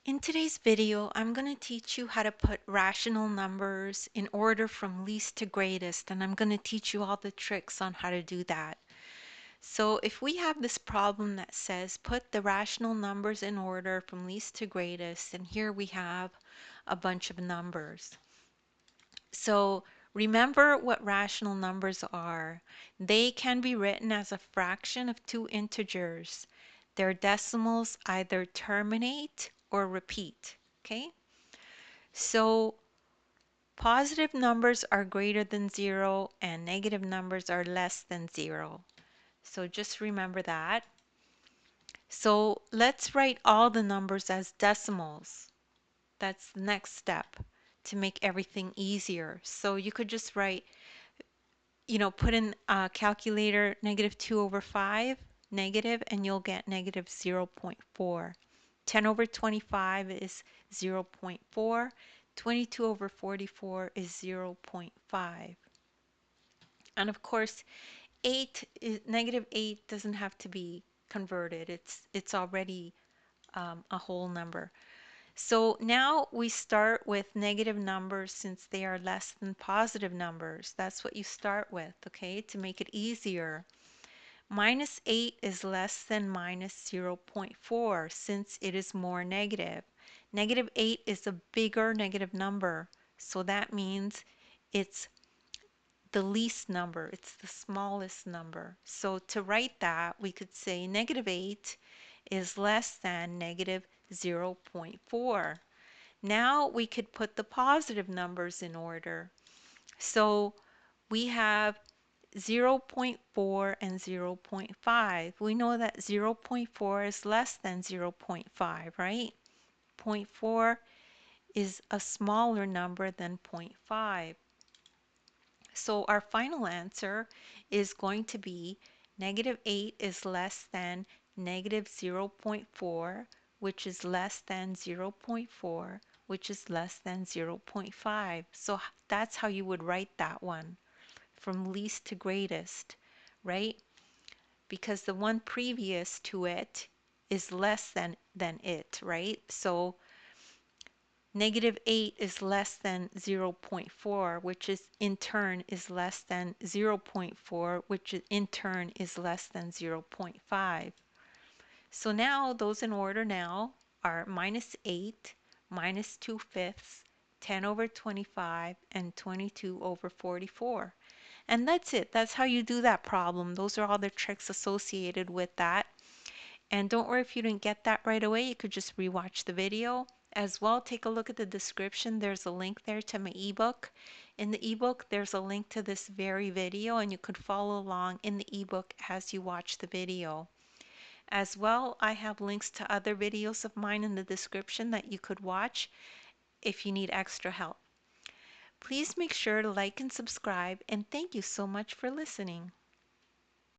In today's video, I'm going to teach you how to put rational numbers in order from least to greatest, and I'm going to teach you all the tricks on how to do that. So if we have this problem that says put the rational numbers in order from least to greatest, and here we have a bunch of numbers. So remember what rational numbers are. They can be written as a fraction of two integers. Their decimals either terminate or repeat. Okay? So positive numbers are greater than 0 and negative numbers are less than 0. So just remember that. So let's write all the numbers as decimals. That's the next step to make everything easier. So you could just write, put in a calculator -2/5, negative, and you'll get -0.4. 10/25 is 0.4. 22/44 is 0.5. And of course, -8 doesn't have to be converted. It's already a whole number. So now we start with negative numbers since they are less than positive numbers. That's what you start with, okay, to make it easier. -8 is less than -0.4 since it is more negative. -8 is a bigger negative number, so that means it's the least number, it's the smallest number. So to write that, we could say -8 is less than -0.4. Now we could put the positive numbers in order. So we have 0.4 and 0.5. We know that 0.4 is less than 0.5, right? 0.4 is a smaller number than 0.5. So our final answer is going to be -8 is less than -0.4, which is less than 0.4, which is less than 0.5. So that's how you would write that one, from least to greatest, right? Because the one previous to it is less than it, right? So -8 is less than 0.4, which is in turn is less than 0.4, which in turn is less than 0.5. So now those in order now are -8, -2/5, 10/25, and 22/44. And that's it. That's how you do that problem. Those are all the tricks associated with that. And don't worry if you didn't get that right away. You could just rewatch the video. As well, take a look at the description. There's a link there to my ebook. In the ebook, there's a link to this very video, and you could follow along in the ebook as you watch the video. As well, I have links to other videos of mine in the description that you could watch if you need extra help. Please make sure to like and subscribe, and thank you so much for listening.